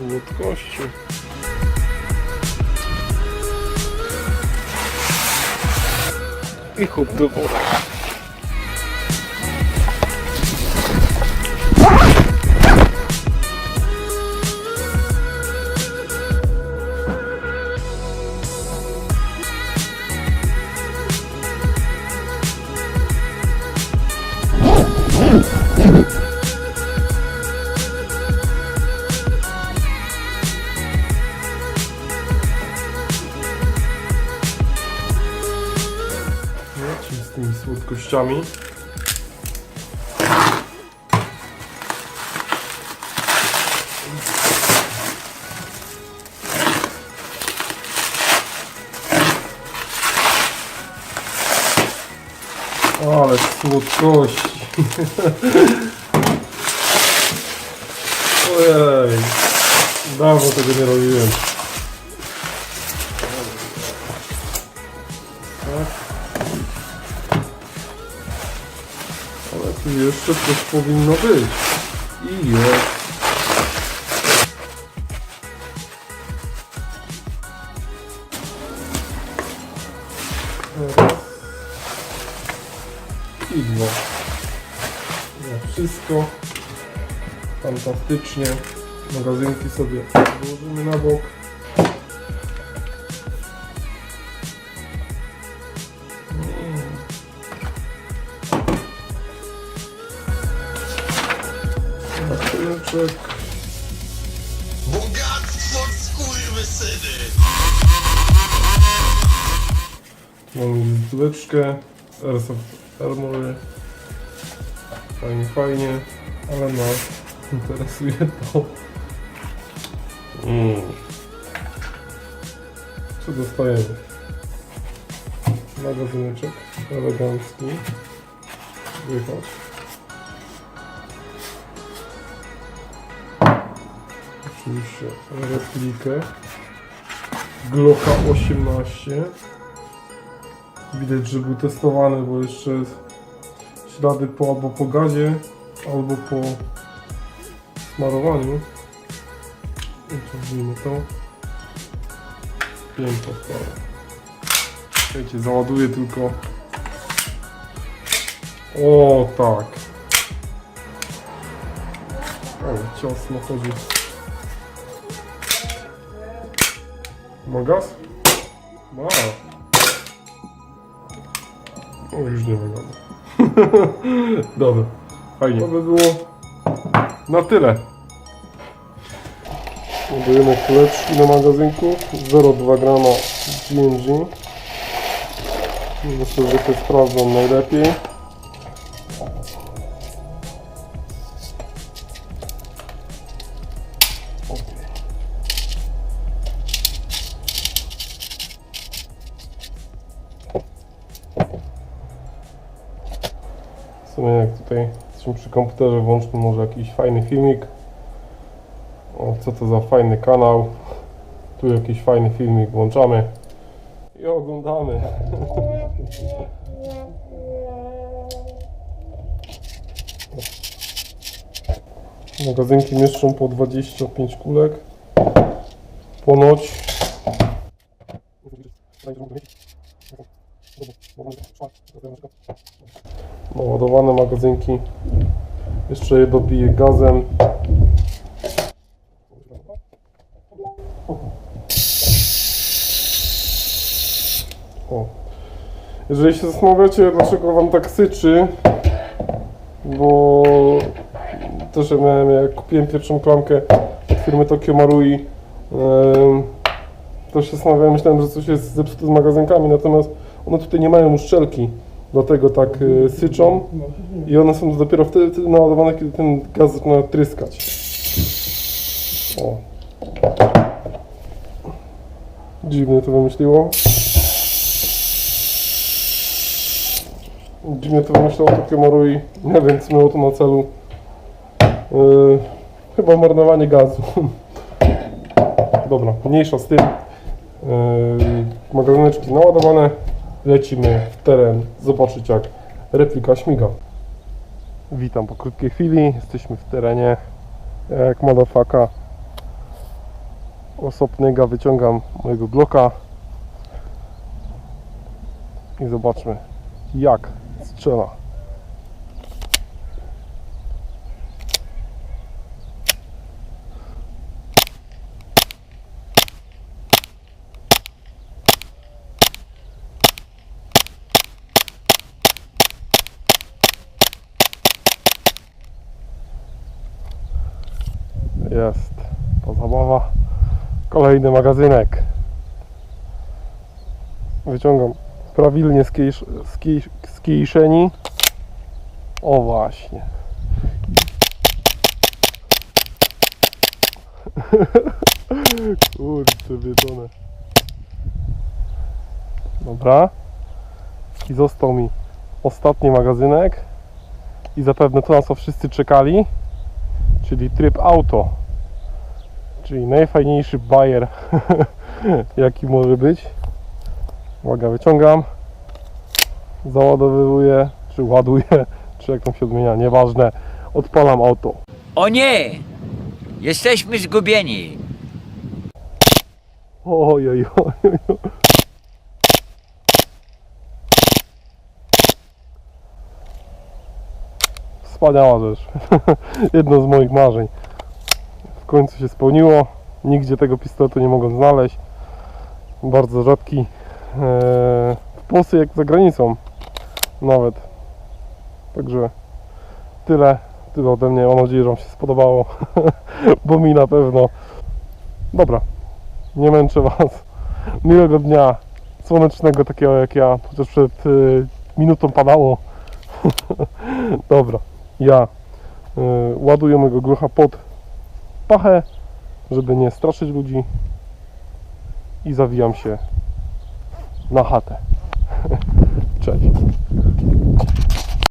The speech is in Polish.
słodkości. I hop do wody. Z tymi słodkościami. Ale słodkości. Ojej, dawno tego nie robiłem. Ale tu jeszcze coś powinno być. I jest. Raz. I dwa. No, wszystko fantastycznie. Magazynki sobie włożymy na bok. Matyleczek. Bogactwo skurwysyny! Mamy listóweczkę z Airsoft Armory. Fajnie, fajnie, ale nas interesuje to. Co dostajemy? Magazyneczek elegancki. Wychodź. Oczywiście replikę Glocka 18. Widać, że był testowany, bo jeszcze ślady albo po gazie, albo po smarowaniu. Wyciągnijmy to. Piękna sprawa. Słuchajcie, załaduję tylko. O tak. Ale ciasno chodzi. Ma gaz? Ma. O, już nie ma gazu. Dobra, fajnie. To by było na tyle. Ładujemy kuleczki do magazynku. 0,2 grama GNG. Myślę, że to sprawdzam najlepiej. W sumie jak tutaj jesteśmy przy komputerze, włączmy może jakiś fajny filmik. O, co to za fajny kanał. Tu jakiś fajny filmik włączamy i oglądamy. Magazynki mieszczą po 25 kulek. Ponoć naładowane magazynki. Jeszcze je dobiję gazem. O. Jeżeli się zastanawiacie, dlaczego wam tak syczy, bo też ja miałem, jak kupiłem pierwszą klamkę od firmy Tokyo Marui, to się zastanawiałem, myślałem, że coś jest zepsute z magazynkami, natomiast one tutaj nie mają uszczelki, dlatego tak syczą i one są dopiero wtedy naładowane, kiedy ten gaz zaczyna tryskać. O. Dziwnie to wymyśliło. Dziwnie to wymyślało Tokyo Marui. Nie wiem, co miało to na celu. Chyba marnowanie gazu. Dobra, mniejsza z tym. Magazyneczki naładowane. Lecimy w teren zobaczyć, jak replika śmiga. Witam po krótkiej chwili. Jesteśmy w terenie. Jak motherfucka. Osopnego wyciągam mojego Glocka i zobaczmy, jak strzela. Jest ta zabawa. Kolejny magazynek. Wyciągam prawilnie z kieszeni. O właśnie. Kurczę, wiedzone. Dobra. I został mi ostatni magazynek. I zapewne to, na co wszyscy czekali. Czyli tryb auto. Czyli najfajniejszy bajer jaki może być. Uwaga, wyciągam, załadowuję, czy ładuję, czy jak tam się odmienia, nieważne. Odpalam auto. O nie! Jesteśmy zgubieni. Ojej, ojej. Wspaniała rzecz. Jedno z moich marzeń. W końcu się spełniło. Nigdzie tego pistoletu nie mogłem znaleźć. Bardzo rzadki. W Polsce jak za granicą. Nawet. Także tyle ode mnie. Mam nadzieję, że Wam się spodobało. Bo mi na pewno. Dobra. Nie męczę Was. Miłego dnia. Słonecznego takiego jak ja. Chociaż przed minutą padało. Dobra. Ja ładuję mojego Glocka pod pachę, żeby nie straszyć ludzi, i zawijam się na chatę. Cześć.